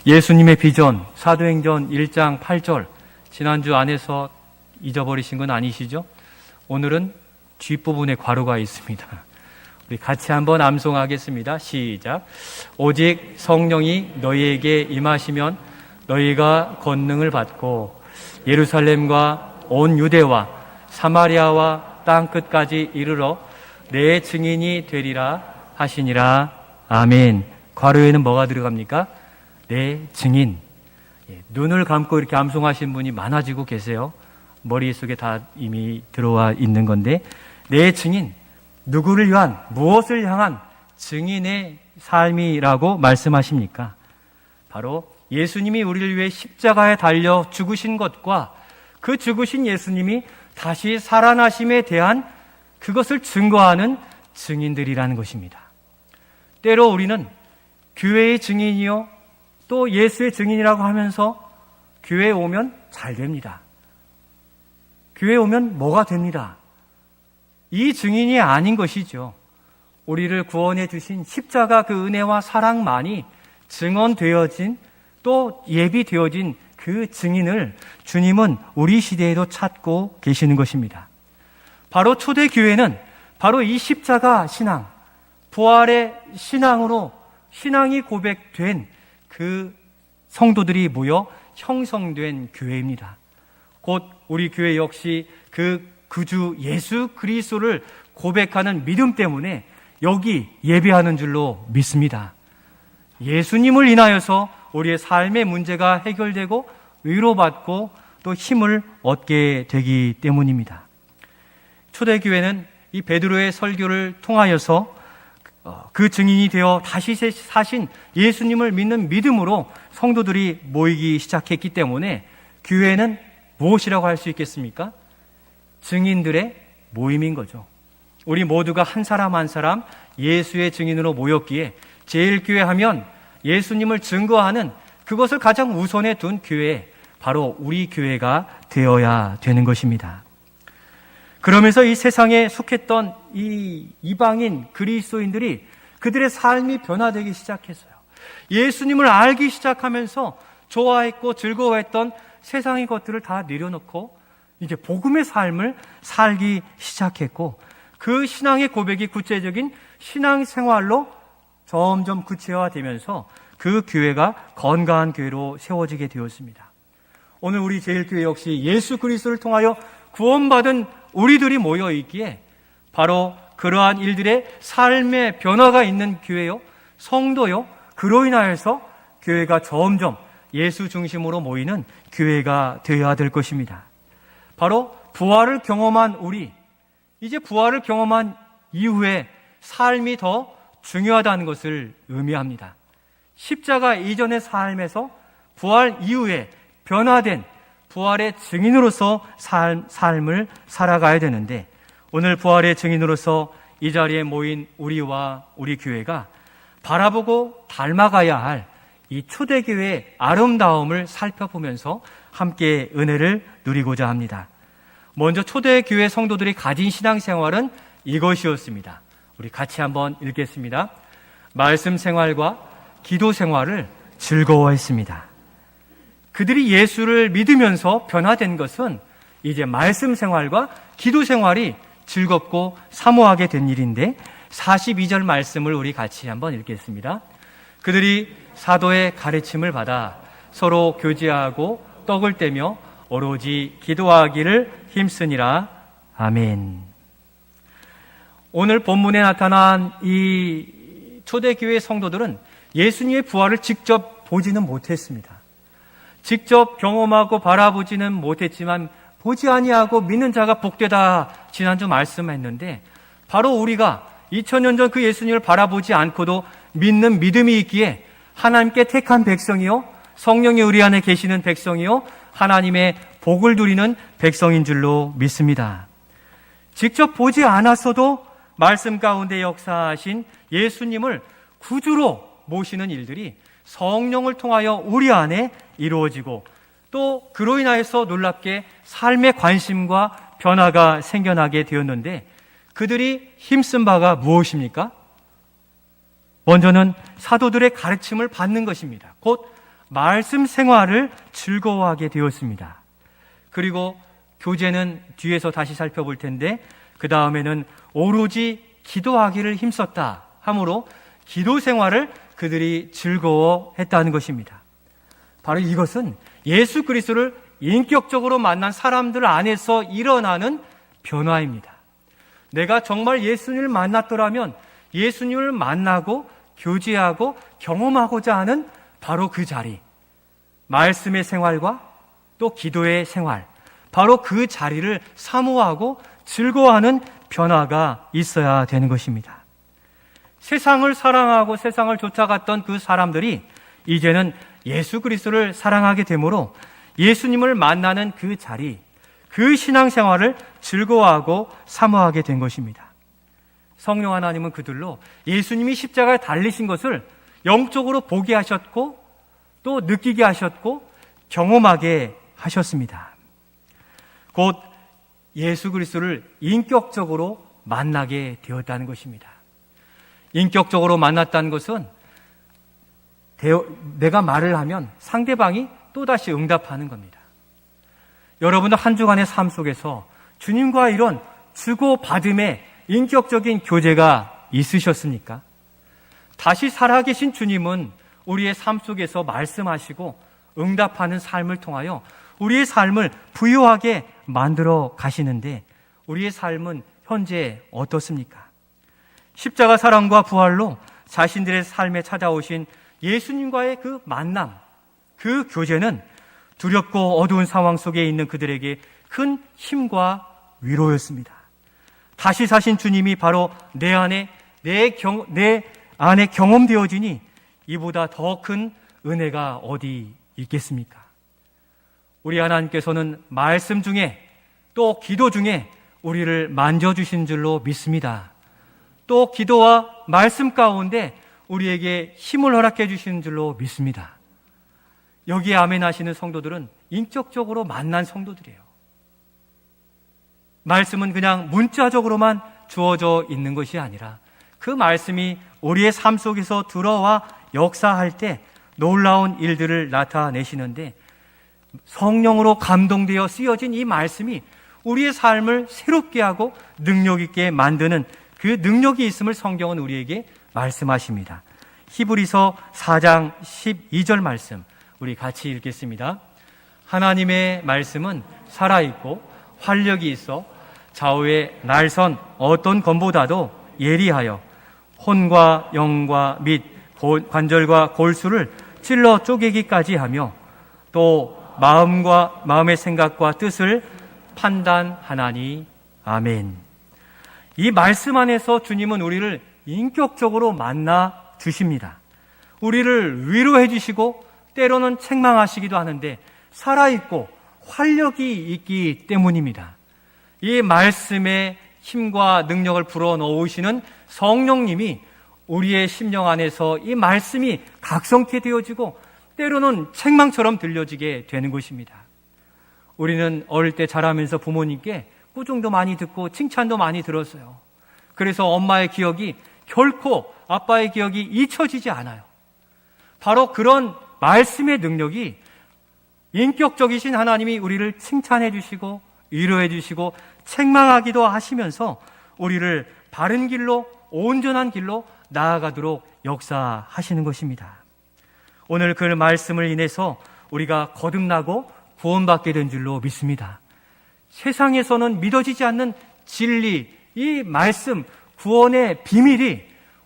예수님의 비전, 사도행전 1장 8절, 지난주 안에서 잊어버리신 건 아니시죠? 오늘은 뒷부분에 괄호가 있습니다. 우리 같이 한번 암송하겠습니다. 시작. 오직 성령이 너희에게 임하시면 너희가 권능을 받고 예루살렘과 온 유대와 사마리아와 땅끝까지 이르러 내 증인이 되리라 하시니라. 아멘. 괄호에는 뭐가 들어갑니까? 내 증인. 눈을 감고 이렇게 암송하신 분이 많아지고 계세요. 머릿속에 다 이미 들어와 있는 건데, 내 증인, 누구를 위한, 무엇을 향한 증인의 삶이라고 말씀하십니까? 바로 예수님이 우리를 위해 십자가에 달려 죽으신 것과 그 죽으신 예수님이 다시 살아나심에 대한 그것을 증거하는 증인들이라는 것입니다. 때로 우리는 교회의 증인이요, 또 예수의 증인이라고 하면서 교회에 오면 잘 됩니다. 교회에 오면 뭐가 됩니다. 이 증인이 아닌 것이죠. 우리를 구원해 주신 십자가 그 은혜와 사랑만이 증언되어진, 또 예비되어진 그 증인을 주님은 우리 시대에도 찾고 계시는 것입니다. 바로 초대교회는 바로 이 십자가 신앙, 부활의 신앙으로 신앙이 고백된 그 성도들이 모여 형성된 교회입니다. 곧 우리 교회 역시 그 구주 예수 그리스도를 고백하는 믿음 때문에 여기 예배하는 줄로 믿습니다. 예수님을 인하여서 우리의 삶의 문제가 해결되고 위로받고 또 힘을 얻게 되기 때문입니다. 초대교회는 이 베드로의 설교를 통하여서 그 증인이 되어 다시 사신 예수님을 믿는 믿음으로 성도들이 모이기 시작했기 때문에 교회는 무엇이라고 할 수 있겠습니까? 증인들의 모임인 거죠. 우리 모두가 한 사람 한 사람 예수의 증인으로 모였기에 제일교회 하면 예수님을 증거하는 그것을 가장 우선에 둔 교회, 바로 우리 교회가 되어야 되는 것입니다. 그러면서 이 세상에 속했던 이 이방인 그리스도인들이 그들의 삶이 변화되기 시작했어요. 예수님을 알기 시작하면서 좋아했고 즐거워했던 세상의 것들을 다 내려놓고 이제 복음의 삶을 살기 시작했고, 그 신앙의 고백이 구체적인 신앙생활로 점점 구체화되면서 그 교회가 건강한 교회로 세워지게 되었습니다. 오늘 우리 제일교회 역시 예수 그리스도를 통하여 구원받은 우리들이 모여 있기에 바로 그러한 일들의 삶의 변화가 있는 교회요, 성도요, 그로 인하여서 교회가 점점 예수 중심으로 모이는 교회가 되어야 될 것입니다. 바로 부활을 경험한 우리, 이제 부활을 경험한 이후에 삶이 더 중요하다는 것을 의미합니다. 십자가 이전의 삶에서 부활 이후에 변화된 부활의 증인으로서 삶을 살아가야 되는데, 오늘 부활의 증인으로서 이 자리에 모인 우리와 우리 교회가 바라보고 닮아가야 할 이 초대교회의 아름다움을 살펴보면서 함께 은혜를 누리고자 합니다. 먼저 초대교회 성도들이 가진 신앙생활은 이것이었습니다. 우리 같이 한번 읽겠습니다. 말씀 생활과 기도 생활을 즐거워했습니다. 그들이 예수를 믿으면서 변화된 것은 이제 말씀 생활과 기도 생활이 즐겁고 사모하게 된 일인데, 42절 말씀을 우리 같이 한번 읽겠습니다. 그들이 사도의 가르침을 받아 서로 교제하고 떡을 떼며 오로지 기도하기를 힘쓰니라. 아멘. 오늘 본문에 나타난 이 초대교회 성도들은 예수님의 부활을 직접 보지는 못했습니다. 직접 경험하고 바라보지는 못했지만 보지 아니하고 믿는 자가 복되다, 지난주 말씀했는데, 바로 우리가 2000년 전 그 예수님을 바라보지 않고도 믿는 믿음이 있기에 하나님께 택한 백성이요, 성령이 우리 안에 계시는 백성이요, 하나님의 복을 누리는 백성인 줄로 믿습니다. 직접 보지 않았어도 말씀 가운데 역사하신 예수님을 구주로 모시는 일들이 성령을 통하여 우리 안에 이루어지고, 또 그로 인하여서 놀랍게 삶의 관심과 변화가 생겨나게 되었는데, 그들이 힘쓴 바가 무엇입니까? 먼저는 사도들의 가르침을 받는 것입니다. 곧 말씀 생활을 즐거워하게 되었습니다. 그리고 교제는 뒤에서 다시 살펴볼 텐데 그 다음에는 오로지 기도하기를 힘썼다 하므로 기도 생활을 그들이 즐거워했다는 것입니다. 바로 이것은 예수 그리스도를 인격적으로 만난 사람들 안에서 일어나는 변화입니다. 내가 정말 예수님을 만났더라면 예수님을 만나고 교제하고 경험하고자 하는 바로 그 자리, 말씀의 생활과 또 기도의 생활, 바로 그 자리를 사모하고 즐거워하는 변화가 있어야 되는 것입니다. 세상을 사랑하고 세상을 쫓아갔던 그 사람들이 이제는 예수 그리스도를 사랑하게 되므로 예수님을 만나는 그 자리, 그 신앙생활을 즐거워하고 사모하게 된 것입니다. 성령 하나님은 그들로 예수님이 십자가에 달리신 것을 영적으로 보게 하셨고 또 느끼게 하셨고 경험하게 하셨습니다. 곧 예수 그리스도를 인격적으로 만나게 되었다는 것입니다. 인격적으로 만났다는 것은 내가 말을 하면 상대방이 또다시 응답하는 겁니다. 여러분들 한 주간의 삶 속에서 주님과 이런 주고받음의 인격적인 교제가 있으셨습니까? 다시 살아계신 주님은 우리의 삶 속에서 말씀하시고 응답하는 삶을 통하여 우리의 삶을 부유하게 만들어 가시는데 우리의 삶은 현재 어떻습니까? 십자가 사랑과 부활로 자신들의 삶에 찾아오신 예수님과의 그 만남, 그 교제는 두렵고 어두운 상황 속에 있는 그들에게 큰 힘과 위로였습니다. 다시 사신 주님이 바로 내 안에 경험되어지니 이보다 더 큰 은혜가 어디 있겠습니까? 우리 하나님께서는 말씀 중에 또 기도 중에 우리를 만져주신 줄로 믿습니다. 또 기도와 말씀 가운데 우리에게 힘을 허락해 주시는 줄로 믿습니다. 여기에 아멘 하시는 성도들은 인격적으로 만난 성도들이에요. 말씀은 그냥 문자적으로만 주어져 있는 것이 아니라 그 말씀이 우리의 삶 속에서 들어와 역사할 때 놀라운 일들을 나타내시는데 성령으로 감동되어 쓰여진 이 말씀이 우리의 삶을 새롭게 하고 능력 있게 만드는 그 능력이 있음을 성경은 우리에게 말씀하십니다. 히브리서 4장 12절 말씀 우리 같이 읽겠습니다. 하나님의 말씀은 살아있고 활력이 있어 좌우의 날선 어떤 검보다도 예리하여 혼과 영과 및 관절과 골수를 찔러 쪼개기까지 하며 또 마음의 생각과 뜻을 판단하나니. 아멘. 이 말씀 안에서 주님은 우리를 인격적으로 만나 주십니다. 우리를 위로해 주시고 때로는 책망하시기도 하는데 살아있고 활력이 있기 때문입니다. 이 말씀의 힘과 능력을 불어넣으시는 성령님이 우리의 심령 안에서 이 말씀이 각성케 되어지고 때로는 책망처럼 들려지게 되는 것입니다. 우리는 어릴 때 자라면서 부모님께 꾸중도 많이 듣고 칭찬도 많이 들었어요. 그래서 엄마의 기억이 결코 아빠의 기억이 잊혀지지 않아요. 바로 그런 말씀의 능력이 인격적이신 하나님이 우리를 칭찬해 주시고 위로해 주시고 책망하기도 하시면서 우리를 바른 길로 온전한 길로 나아가도록 역사하시는 것입니다. 오늘 그 말씀을 인해서 우리가 거듭나고 구원받게 된 줄로 믿습니다. 세상에서는 믿어지지 않는 진리, 이 말씀, 구원의 비밀이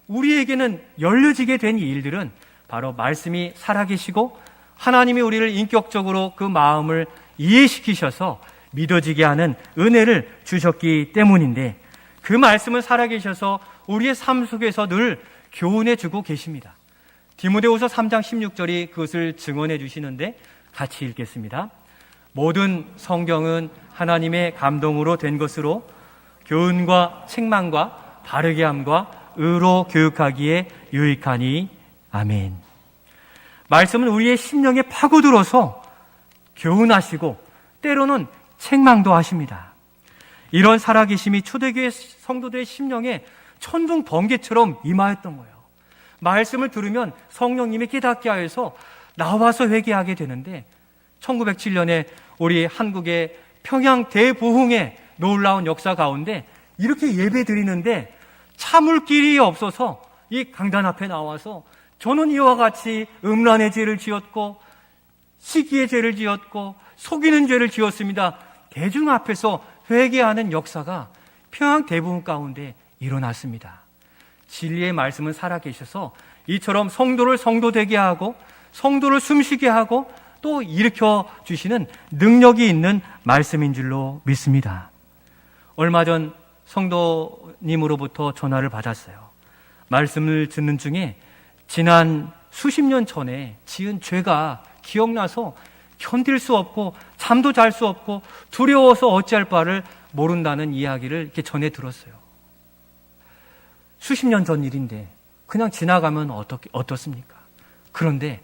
우리에게는 열려지게 된 이 일들은 바로 말씀이 살아계시고 하나님이 우리를 인격적으로 그 마음을 이해시키셔서 믿어지게 하는 은혜를 주셨기 때문인데 그 말씀은 살아계셔서 우리의 삶 속에서 늘 교훈해 주고 계십니다. 디모데후서 3장 16절이 그것을 증언해 주시는데 같이 읽겠습니다. 모든 성경은 하나님의 감동으로 된 것으로 교훈과 책망과 바르게 함과 의로 교육하기에 유익하니. 아멘. 말씀은 우리의 심령에 파고들어서 교훈하시고 때로는 책망도 하십니다. 이런 살아계심이 초대교회 성도들의 심령에 천둥 번개처럼 임하였던 거예요. 말씀을 들으면 성령님이 깨닫게 하여서 나와서 회개하게 되는데 1907년에 우리 한국의 평양 대부흥의 놀라운 역사 가운데 이렇게 예배 드리는데 참을 길이 없어서 이 강단 앞에 나와서 저는 이와 같이 음란의 죄를 지었고 시기의 죄를 지었고 속이는 죄를 지었습니다. 대중 앞에서 회개하는 역사가 평양 대부흥 가운데 일어났습니다. 진리의 말씀은 살아계셔서 이처럼 성도를 성도되게 하고 성도를 숨쉬게 하고 또 일으켜 주시는 능력이 있는 말씀인 줄로 믿습니다. 얼마 전 성도님으로부터 전화를 받았어요. 말씀을 듣는 중에 지난 수십 년 전에 지은 죄가 기억나서 견딜 수 없고 잠도 잘 수 없고 두려워서 어찌할 바를 모른다는 이야기를 이렇게 전해 들었어요. 수십 년 전 일인데 그냥 지나가면 어떻습니까? 그런데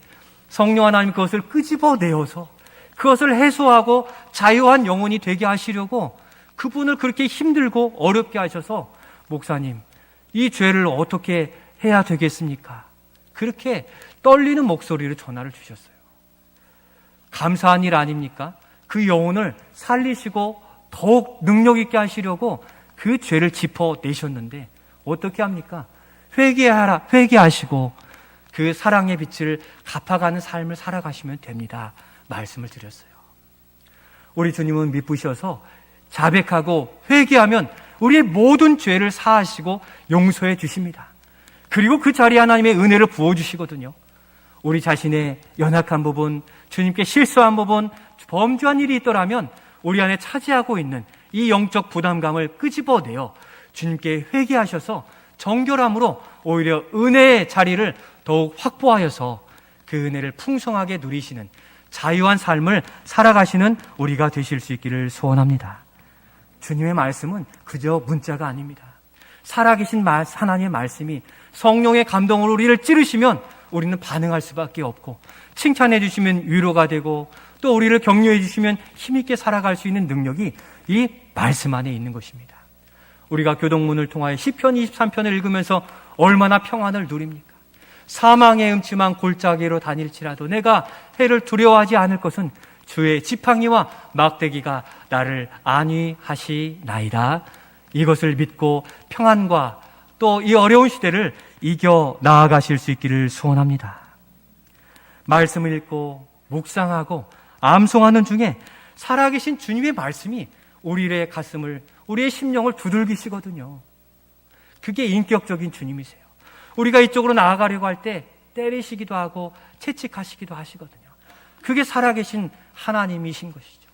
성령 하나님 그것을 끄집어내어서 그것을 해소하고 자유한 영혼이 되게 하시려고 그분을 그렇게 힘들고 어렵게 하셔서 목사님, 이 죄를 어떻게 해야 되겠습니까? 그렇게 떨리는 목소리로 전화를 주셨어요. 감사한 일 아닙니까? 그 영혼을 살리시고 더욱 능력 있게 하시려고 그 죄를 짚어내셨는데 어떻게 합니까? 회개하시고 그 사랑의 빛을 갚아가는 삶을 살아가시면 됩니다. 말씀을 드렸어요. 우리 주님은 미쁘셔서 자백하고 회개하면 우리의 모든 죄를 사하시고 용서해 주십니다. 그리고 그 자리에 하나님의 은혜를 부어주시거든요. 우리 자신의 연약한 부분, 주님께 실수한 부분, 범죄한 일이 있더라면 우리 안에 차지하고 있는 이 영적 부담감을 끄집어내어 주님께 회개하셔서 정결함으로 오히려 은혜의 자리를 더욱 확보하여서 그 은혜를 풍성하게 누리시는 자유한 삶을 살아가시는 우리가 되실 수 있기를 소원합니다. 주님의 말씀은 그저 문자가 아닙니다. 살아계신 하나님의 말씀이 성령의 감동으로 우리를 찌르시면 우리는 반응할 수밖에 없고 칭찬해 주시면 위로가 되고 또 우리를 격려해 주시면 힘있게 살아갈 수 있는 능력이 이 말씀 안에 있는 것입니다. 우리가 교동문을 통하여 시편 23편을 읽으면서 얼마나 평안을 누립니까? 사망의 음침한 골짜기로 다닐지라도 내가 해를 두려워하지 않을 것은 주의 지팡이와 막대기가 나를 안위하시나이다. 이것을 믿고 평안과 또 이 어려운 시대를 이겨 나아가실 수 있기를 소원합니다. 말씀을 읽고 묵상하고 암송하는 중에 살아계신 주님의 말씀이 우리의 가슴을, 우리의 심령을 두들기시거든요. 그게 인격적인 주님이세요. 우리가 이쪽으로 나아가려고 할 때 때리시기도 하고 채찍하시기도 하시거든요. 그게 살아계신 하나님이신 것이죠.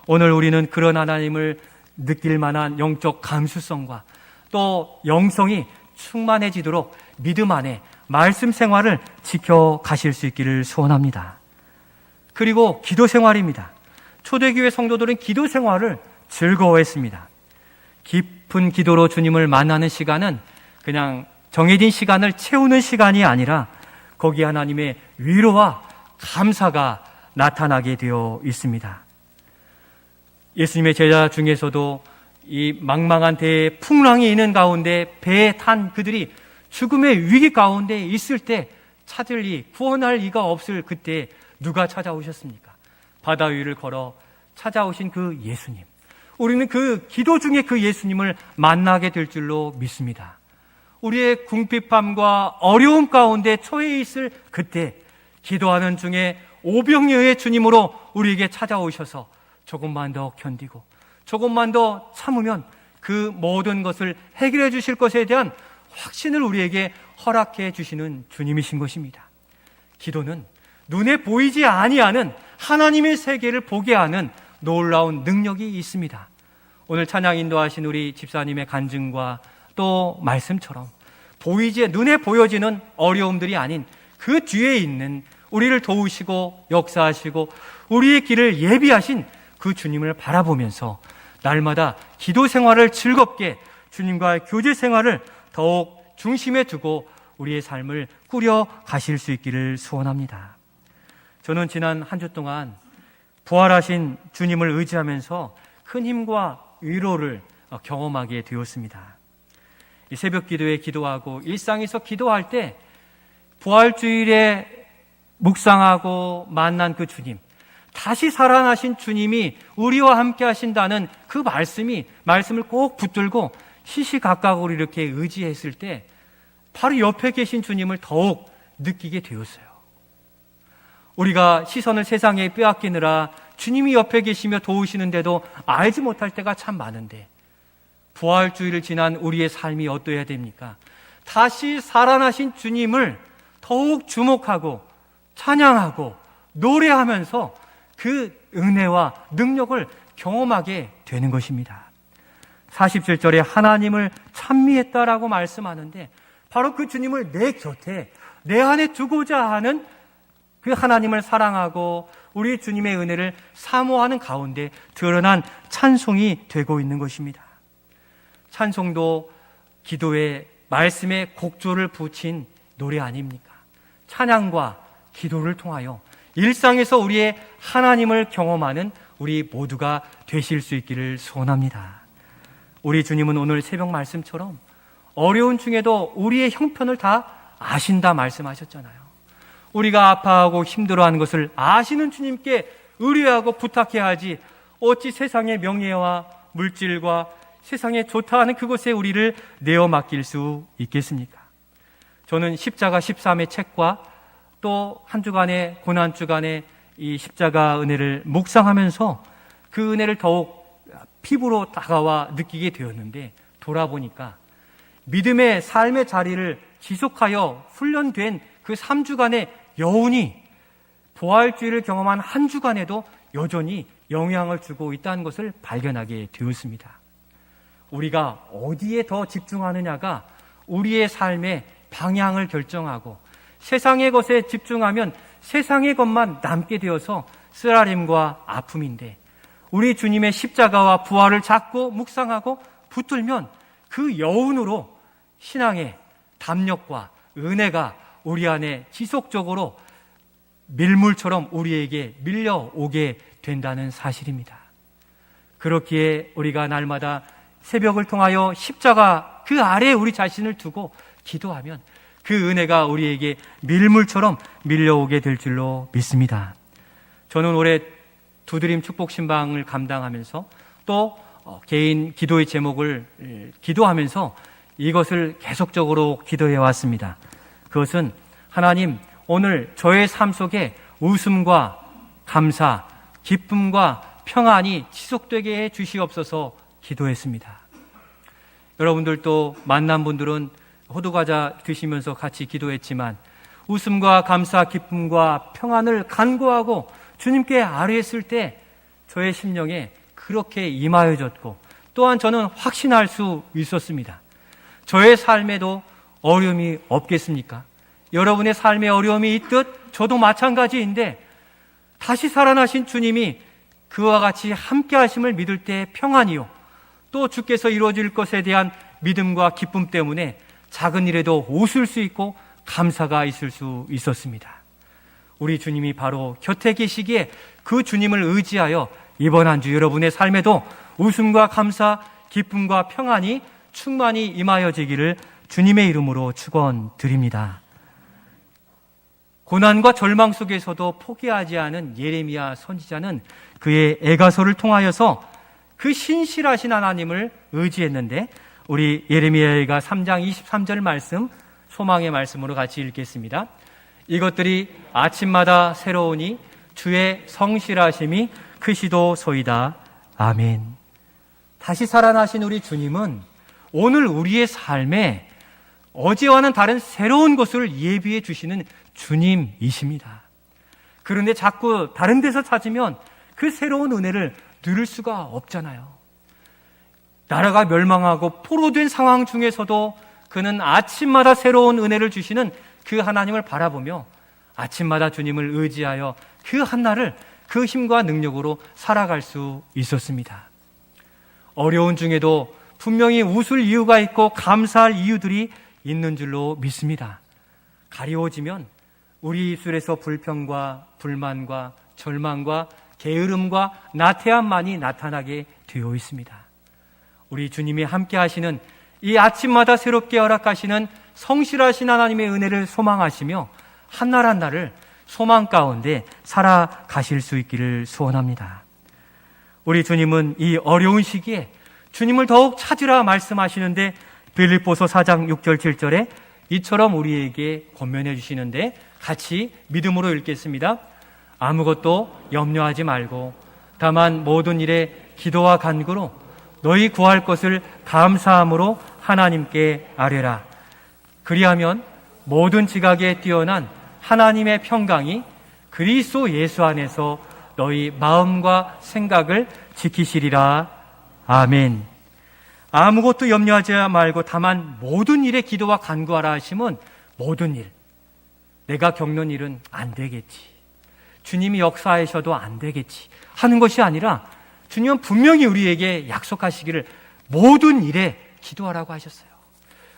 오늘 우리는 그런 하나님을 느낄 만한 영적 감수성과 또 영성이 충만해지도록 믿음 안에 말씀 생활을 지켜가실 수 있기를 소원합니다. 그리고 기도 생활입니다. 초대교회 성도들은 기도 생활을 즐거워했습니다. 깊은 기도로 주님을 만나는 시간은 그냥 정해진 시간을 채우는 시간이 아니라 거기에 하나님의 위로와 감사가 나타나게 되어 있습니다. 예수님의 제자 중에서도 이 망망한 대에 풍랑이 있는 가운데 배에 탄 그들이 죽음의 위기 가운데 있을 때 찾을 구원할 이가 없을 그때 누가 찾아오셨습니까? 바다 위를 걸어 찾아오신 그 예수님. 우리는 그 기도 중에 그 예수님을 만나게 될 줄로 믿습니다. 우리의 궁핍함과 어려움 가운데 처해 있을 그때 기도하는 중에 오병이어의 주님으로 우리에게 찾아오셔서 조금만 더 견디고 조금만 더 참으면 그 모든 것을 해결해 주실 것에 대한 확신을 우리에게 허락해 주시는 주님이신 것입니다. 기도는 눈에 보이지 아니하는 하나님의 세계를 보게 하는 놀라운 능력이 있습니다. 오늘 찬양 인도하신 우리 집사님의 간증과 또 말씀처럼 눈에 보여지는 어려움들이 아닌 그 뒤에 있는 우리를 도우시고 역사하시고 우리의 길을 예비하신 그 주님을 바라보면서 날마다 기도 생활을 즐겁게 주님과의 교제 생활을 더욱 중심에 두고 우리의 삶을 꾸려 가실 수 있기를 소원합니다. 저는 지난 한 주 동안 부활하신 주님을 의지하면서 큰 힘과 위로를 경험하게 되었습니다. 이 새벽 기도에 기도하고 일상에서 기도할 때 부활주일에 묵상하고 만난 그 주님, 다시 살아나신 주님이 우리와 함께 하신다는 그 말씀을 꼭 붙들고 시시각각으로 이렇게 의지했을 때 바로 옆에 계신 주님을 더욱 느끼게 되었어요. 우리가 시선을 세상에 빼앗기느라 주님이 옆에 계시며 도우시는데도 알지 못할 때가 참 많은데, 부활주의를 지난 우리의 삶이 어떠해야 됩니까? 다시 살아나신 주님을 더욱 주목하고 찬양하고 노래하면서 그 은혜와 능력을 경험하게 되는 것입니다. 47절에 하나님을 찬미했다라고 말씀하는데, 바로 그 주님을 내 곁에, 내 안에 두고자 하는 그 하나님을 사랑하고 우리 주님의 은혜를 사모하는 가운데 드러난 찬송이 되고 있는 것입니다. 찬송도 기도에, 말씀에 곡조를 붙인 노래 아닙니까? 찬양과 기도를 통하여 일상에서 우리의 하나님을 경험하는 우리 모두가 되실 수 있기를 소원합니다. 우리 주님은 오늘 새벽 말씀처럼 어려운 중에도 우리의 형편을 다 아신다 말씀하셨잖아요. 우리가 아파하고 힘들어하는 것을 아시는 주님께 의뢰하고 부탁해야 하지, 어찌 세상의 명예와 물질과 세상에 좋다 하는 그것에 우리를 내어 맡길 수 있겠습니까? 저는 십자가 13의 책과 또 한 주간의 고난 주간의 이 십자가 은혜를 묵상하면서 그 은혜를 더욱 피부로 다가와 느끼게 되었는데, 돌아보니까 믿음의 삶의 자리를 지속하여 훈련된 그 3주간의 여운이 부활주의를 경험한 한 주간에도 여전히 영향을 주고 있다는 것을 발견하게 되었습니다. 우리가 어디에 더 집중하느냐가 우리의 삶의 방향을 결정하고, 세상의 것에 집중하면 세상의 것만 남게 되어서 쓰라림과 아픔인데, 우리 주님의 십자가와 부활을 잡고 묵상하고 붙들면 그 여운으로 신앙의 담력과 은혜가 우리 안에 지속적으로 밀물처럼 우리에게 밀려오게 된다는 사실입니다. 그렇기에 우리가 날마다 새벽을 통하여 십자가 그 아래에 우리 자신을 두고 기도하면 그 은혜가 우리에게 밀물처럼 밀려오게 될 줄로 믿습니다. 저는 올해 두드림 축복 신방을 감당하면서 또 개인 기도의 제목을 기도하면서 이것을 계속적으로 기도해 왔습니다. 그것은 하나님, 오늘 저의 삶 속에 웃음과 감사, 기쁨과 평안이 지속되게 해 주시옵소서 기도했습니다. 여러분들도 만난 분들은 호두과자 드시면서 같이 기도했지만, 웃음과 감사, 기쁨과 평안을 간구하고 주님께 아뢰었을 때 저의 심령에 그렇게 임하여졌고, 또한 저는 확신할 수 있었습니다. 저의 삶에도 어려움이 없겠습니까? 여러분의 삶에 어려움이 있듯 저도 마찬가지인데, 다시 살아나신 주님이 그와 같이 함께 하심을 믿을 때 평안이요, 또 주께서 이루어질 것에 대한 믿음과 기쁨 때문에 작은 일에도 웃을 수 있고 감사가 있을 수 있었습니다. 우리 주님이 바로 곁에 계시기에 그 주님을 의지하여 이번 한 주 여러분의 삶에도 웃음과 감사, 기쁨과 평안이 충만히 임하여지기를 주님의 이름으로 축원드립니다. 고난과 절망 속에서도 포기하지 않은 예레미야 선지자는 그의 애가서를 통하여서 그 신실하신 하나님을 의지했는데, 우리 예레미야가 3장 23절 말씀, 소망의 말씀으로 같이 읽겠습니다. 이것들이 아침마다 새로우니 주의 성실하심이 크시도소이다. 아멘. 다시 살아나신 우리 주님은 오늘 우리의 삶에 어제와는 다른 새로운 것을 예비해 주시는 주님이십니다. 그런데 자꾸 다른 데서 찾으면 그 새로운 은혜를 누릴 수가 없잖아요. 나라가 멸망하고 포로된 상황 중에서도 그는 아침마다 새로운 은혜를 주시는 그 하나님을 바라보며 아침마다 주님을 의지하여 그 한날을 그 힘과 능력으로 살아갈 수 있었습니다. 어려운 중에도 분명히 웃을 이유가 있고 감사할 이유들이 있는 줄로 믿습니다. 가리워지면 우리 입술에서 불평과 불만과 절망과 게으름과 나태함만이 나타나게 되어 있습니다. 우리 주님이 함께 하시는 이 아침마다 새롭게 허락하시는 성실하신 하나님의 은혜를 소망하시며 한날 한날을 소망 가운데 살아가실 수 있기를 소원합니다. 우리 주님은 이 어려운 시기에 주님을 더욱 찾으라 말씀하시는데 빌립보서 4장 6절 7절에 이처럼 우리에게 권면해 주시는데 같이 믿음으로 읽겠습니다. 아무것도 염려하지 말고 다만 모든 일에 기도와 간구로 너희 구할 것을 감사함으로 하나님께 아뢰라. 그리하면 모든 지각에 뛰어난 하나님의 평강이 그리스도 예수 안에서 너희 마음과 생각을 지키시리라. 아멘. 아무것도 염려하지 말고 다만 모든 일에 기도와 간구하라 하시면 모든 일, 내가 겪는 일은 안 되겠지, 주님이 역사하셔도 안 되겠지 하는 것이 아니라 주님은 분명히 우리에게 약속하시기를 모든 일에 기도하라고 하셨어요.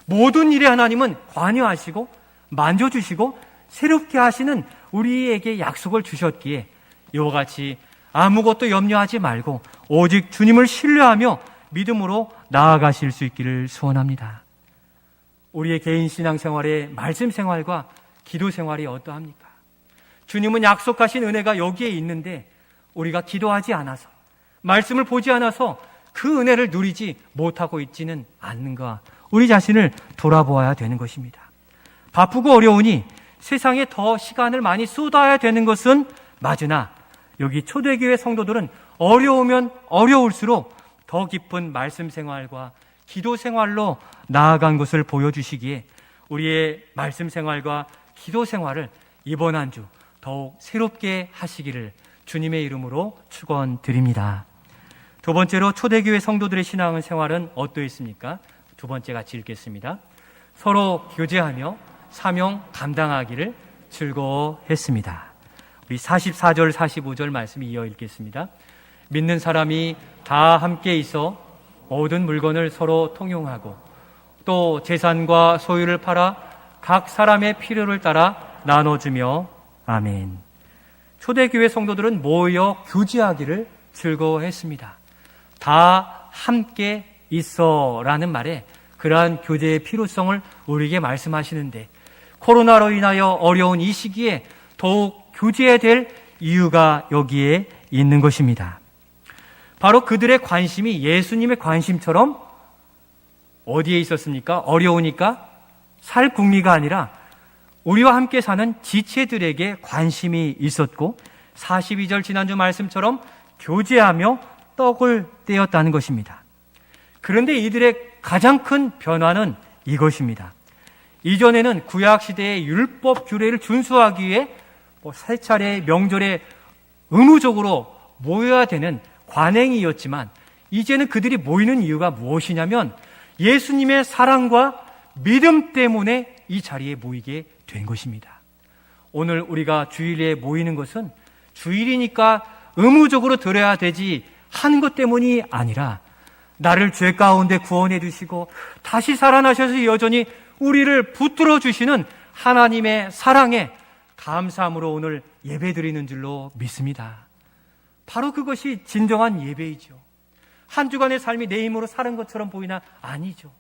모든 일에 하나님은 관여하시고 만져주시고 새롭게 하시는 우리에게 약속을 주셨기에 이와 같이 아무것도 염려하지 말고 오직 주님을 신뢰하며 믿음으로 나아가실 수 있기를 소원합니다. 우리의 개인 신앙생활의 말씀 생활과 기도 생활이 어떠합니까? 주님은 약속하신 은혜가 여기에 있는데 우리가 기도하지 않아서, 말씀을 보지 않아서 그 은혜를 누리지 못하고 있지는 않는가, 우리 자신을 돌아보아야 되는 것입니다. 바쁘고 어려우니 세상에 더 시간을 많이 쏟아야 되는 것은 맞으나 여기 초대교회 성도들은 어려우면 어려울수록 더 깊은 말씀 생활과 기도 생활로 나아간 것을 보여주시기에 우리의 말씀 생활과 기도 생활을 이번 한 주 더욱 새롭게 하시기를 주님의 이름으로 축원드립니다. 두 번째로 초대교회 성도들의 신앙 생활은 어떠했습니까? 두 번째 같이 읽겠습니다. 서로 교제하며 사명 감당하기를 즐거워했습니다. 우리 44절 45절 말씀 이어 읽겠습니다. 믿는 사람이 다 함께 있어 모든 물건을 서로 통용하고 또 재산과 소유를 팔아 각 사람의 필요를 따라 나눠주며 아멘. 초대교회 성도들은 모여 교제하기를 즐거워했습니다. 다 함께 있어라는 말에 그러한 교제의 필요성을 우리에게 말씀하시는데 코로나로 인하여 어려운 이 시기에 더욱 교제해야 될 이유가 여기에 있는 것입니다. 바로 그들의 관심이 예수님의 관심처럼 어디에 있었습니까? 어려우니까 살 궁리가 아니라 우리와 함께 사는 지체들에게 관심이 있었고 42절 지난주 말씀처럼 교제하며 떡을 떼었다는 것입니다. 그런데 이들의 가장 큰 변화는 이것입니다. 이전에는 구약시대의 율법 규례를 준수하기 위해 세 차례 명절에 의무적으로 모여야 되는 관행이었지만 이제는 그들이 모이는 이유가 무엇이냐면 예수님의 사랑과 믿음 때문에 이 자리에 모이게 된 것입니다. 오늘 우리가 주일에 모이는 것은 주일이니까 의무적으로 드려야 되지 하는 것 때문이 아니라 나를 죄 가운데 구원해 주시고 다시 살아나셔서 여전히 우리를 붙들어 주시는 하나님의 사랑에 감사함으로 오늘 예배드리는 줄로 믿습니다. 바로 그것이 진정한 예배이죠. 한 주간의 삶이 내 힘으로 사는 것처럼 보이나 아니죠.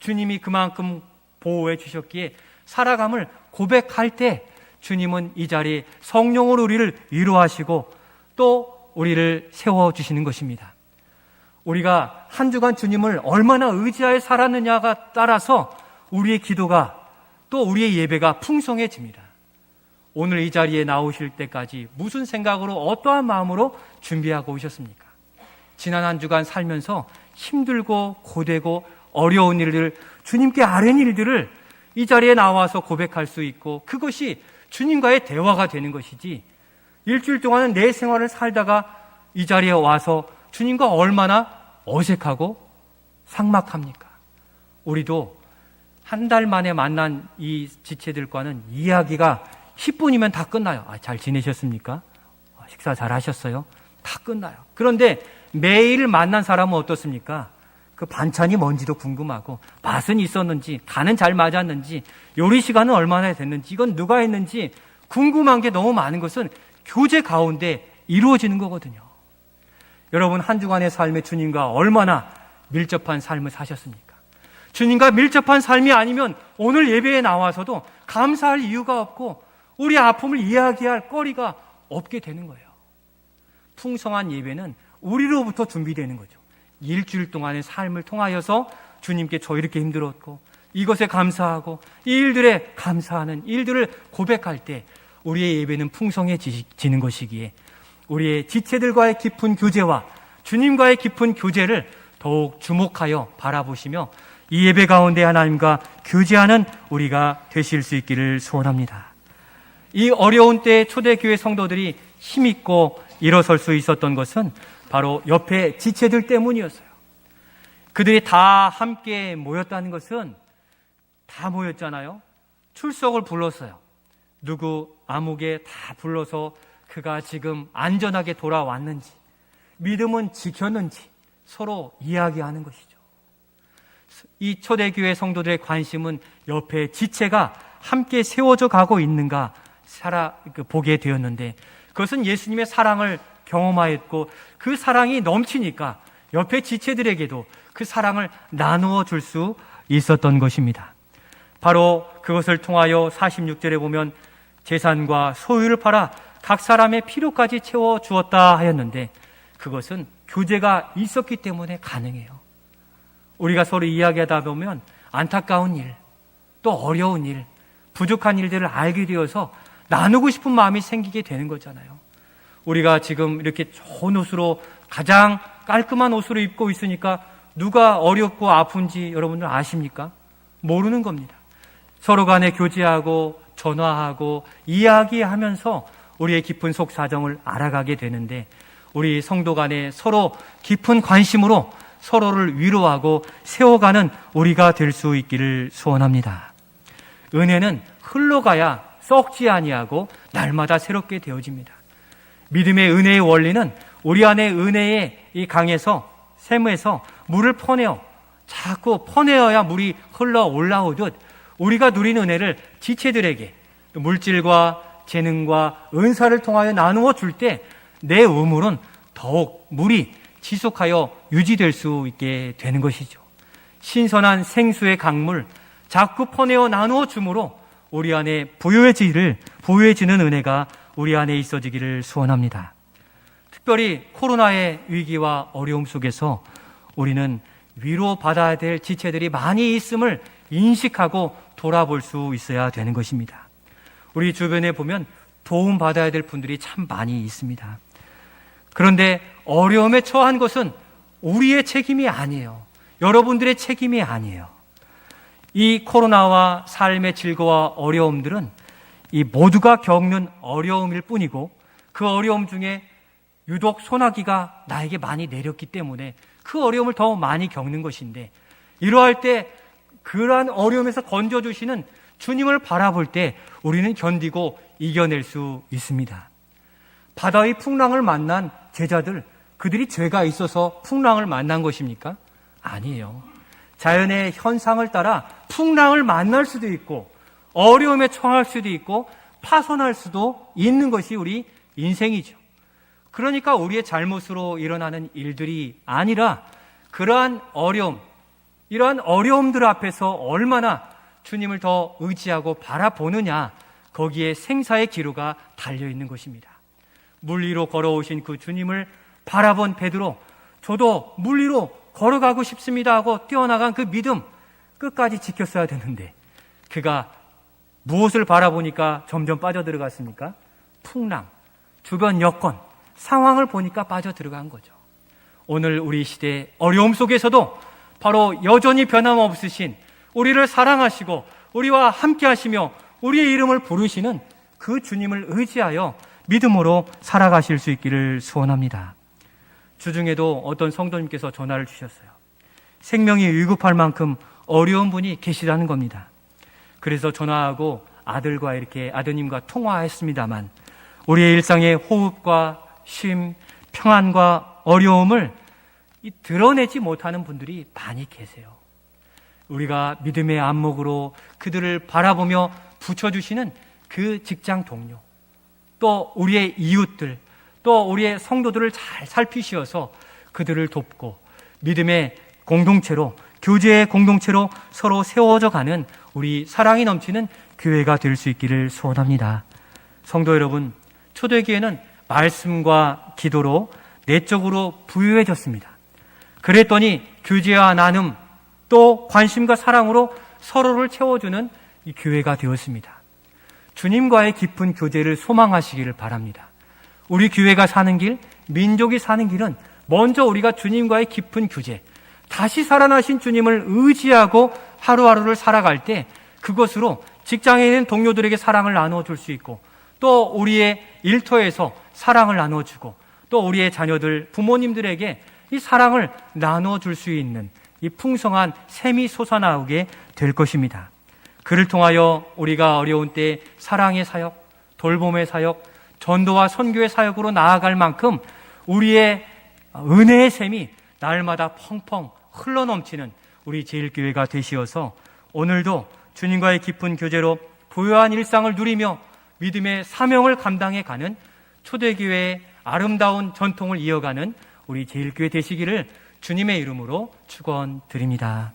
주님이 그만큼 보호해 주셨기에 살아감을 고백할 때 주님은 이 자리에 성령으로 우리를 위로하시고 또 우리를 세워주시는 것입니다. 우리가 한 주간 주님을 얼마나 의지하여 살았느냐가 따라서 우리의 기도가 또 우리의 예배가 풍성해집니다. 오늘 이 자리에 나오실 때까지 무슨 생각으로 어떠한 마음으로 준비하고 오셨습니까? 지난 한 주간 살면서 힘들고 고되고 어려운 일들, 주님께 아뢰는 일들을 이 자리에 나와서 고백할 수 있고 그것이 주님과의 대화가 되는 것이지 일주일 동안은 내 생활을 살다가 이 자리에 와서 주님과 얼마나 어색하고 삭막합니까? 우리도 한 달 만에 만난 이 지체들과는 이야기가 10분이면 다 끝나요. 잘 지내셨습니까? 식사 잘 하셨어요? 다 끝나요. 그런데 매일 만난 사람은 어떻습니까? 그 반찬이 뭔지도 궁금하고 맛은 있었는지 간은 잘 맞았는지 요리 시간은 얼마나 됐는지 이건 누가 했는지 궁금한 게 너무 많은 것은 교제 가운데 이루어지는 거거든요. 여러분 한 주간의 삶에 주님과 얼마나 밀접한 삶을 사셨습니까? 주님과 밀접한 삶이 아니면 오늘 예배에 나와서도 감사할 이유가 없고 우리 아픔을 이야기할 거리가 없게 되는 거예요. 풍성한 예배는 우리로부터 준비되는 거죠. 일주일 동안의 삶을 통하여서 주님께 저 이렇게 힘들었고 이것에 감사하고 이 일들에 감사하는 일들을 고백할 때 우리의 예배는 풍성해지는 것이기에 우리의 지체들과의 깊은 교제와 주님과의 깊은 교제를 더욱 주목하여 바라보시며 이 예배 가운데 하나님과 교제하는 우리가 되실 수 있기를 소원합니다. 이 어려운 때에 초대교회 성도들이 힘있고 일어설 수 있었던 것은 바로 옆에 지체들 때문이었어요. 그들이 다 함께 모였다는 것은 다 모였잖아요. 출석을 불렀어요. 누구 아무개 다 불러서 그가 지금 안전하게 돌아왔는지, 믿음은 지켰는지 서로 이야기하는 것이죠. 이 초대교회 성도들의 관심은 옆에 지체가 함께 세워져 가고 있는가 보게 되었는데, 그것은 예수님의 사랑을 경험하였고 그 사랑이 넘치니까 옆에 지체들에게도 그 사랑을 나누어 줄 수 있었던 것입니다. 바로 그것을 통하여 46절에 보면 재산과 소유를 팔아 각 사람의 필요까지 채워 주었다 하였는데, 그것은 교제가 있었기 때문에 가능해요. 우리가 서로 이야기하다 보면 안타까운 일, 또 어려운 일, 부족한 일들을 알게 되어서 나누고 싶은 마음이 생기게 되는 거잖아요. 우리가 지금 이렇게 좋은 옷으로, 가장 깔끔한 옷으로 입고 있으니까 누가 어렵고 아픈지 여러분들 아십니까? 모르는 겁니다. 서로 간에 교제하고 전화하고 이야기하면서 우리의 깊은 속 사정을 알아가게 되는데, 우리 성도 간에 서로 깊은 관심으로 서로를 위로하고 세워가는 우리가 될 수 있기를 소원합니다. 은혜는 흘러가야 썩지 아니하고 날마다 새롭게 되어집니다. 믿음의 은혜의 원리는 우리 안에 은혜의 이 강에서, 샘에서 물을 자꾸 퍼내어야 물이 흘러 올라오듯 우리가 누린 은혜를 지체들에게 물질과 재능과 은사를 통하여 나누어 줄 때 내 우물은 더욱 물이 지속하여 유지될 수 있게 되는 것이죠. 신선한 생수의 강물 자꾸 퍼내어 나누어 줌으로 우리 안에 부유해지는 은혜가 우리 안에 있어지기를 소원합니다. 특별히 코로나의 위기와 어려움 속에서 우리는 위로받아야 될 지체들이 많이 있음을 인식하고 돌아볼 수 있어야 되는 것입니다. 우리 주변에 보면 도움받아야 될 분들이 참 많이 있습니다. 그런데 어려움에 처한 것은 우리의 책임이 아니에요. 여러분들의 책임이 아니에요. 이 코로나와 삶의 질거와 어려움들은 이 모두가 겪는 어려움일 뿐이고, 그 어려움 중에 유독 소나기가 나에게 많이 내렸기 때문에 그 어려움을 더 많이 겪는 것인데, 이러할 때 그러한 어려움에서 건져주시는 주님을 바라볼 때 우리는 견디고 이겨낼 수 있습니다. 바다의 풍랑을 만난 제자들, 그들이 죄가 있어서 풍랑을 만난 것입니까? 아니에요. 자연의 현상을 따라 풍랑을 만날 수도 있고 어려움에 처할 수도 있고 파손할 수도 있는 것이 우리 인생이죠. 그러니까 우리의 잘못으로 일어나는 일들이 아니라 그러한 어려움, 이러한 어려움들 앞에서 얼마나 주님을 더 의지하고 바라보느냐, 거기에 생사의 기로가 달려있는 것입니다. 물 위로 걸어오신 그 주님을 바라본 베드로, 저도 물 위로 걸어가고 싶습니다 하고 뛰어나간 그 믿음 끝까지 지켰어야 되는데, 그가 무엇을 바라보니까 점점 빠져들어갔습니까? 풍랑, 주변 여건, 상황을 보니까 빠져들어간 거죠. 오늘 우리 시대의 어려움 속에서도 바로 여전히 변함없으신, 우리를 사랑하시고 우리와 함께 하시며 우리의 이름을 부르시는 그 주님을 의지하여 믿음으로 살아가실 수 있기를 소원합니다. 주중에도 어떤 성도님께서 전화를 주셨어요. 생명이 위급할 만큼 어려운 분이 계시다는 겁니다. 그래서 전화하고 아드님과 통화했습니다만, 우리의 일상의 호흡과 쉼, 평안과 어려움을 드러내지 못하는 분들이 많이 계세요. 우리가 믿음의 안목으로 그들을 바라보며 붙여주시는 그 직장 동료, 또 우리의 이웃들, 또 우리의 성도들을 잘 살피시어서 그들을 돕고 믿음의 공동체로, 교제의 공동체로 서로 세워져 가는 우리 사랑이 넘치는 교회가 될 수 있기를 소원합니다. 성도 여러분, 초대교회는 말씀과 기도로 내적으로 부유해졌습니다. 그랬더니 교제와 나눔, 또 관심과 사랑으로 서로를 채워주는 이 교회가 되었습니다. 주님과의 깊은 교제를 소망하시기를 바랍니다. 우리 교회가 사는 길, 민족이 사는 길은 먼저 우리가 주님과의 깊은 교제, 다시 살아나신 주님을 의지하고 하루하루를 살아갈 때 그것으로 직장에 있는 동료들에게 사랑을 나눠줄 수 있고, 또 우리의 일터에서 사랑을 나눠주고, 또 우리의 자녀들, 부모님들에게 이 사랑을 나눠줄 수 있는 이 풍성한 샘이 솟아나오게 될 것입니다. 그를 통하여 우리가 어려운 때 사랑의 사역, 돌봄의 사역, 전도와 선교의 사역으로 나아갈 만큼 우리의 은혜의 샘이 날마다 펑펑 흘러넘치는 우리 제일교회가 되시어서 오늘도 주님과의 깊은 교제로 부유한 일상을 누리며 믿음의 사명을 감당해 가는 초대교회의 아름다운 전통을 이어가는 우리 제일교회 되시기를 주님의 이름으로 축원드립니다.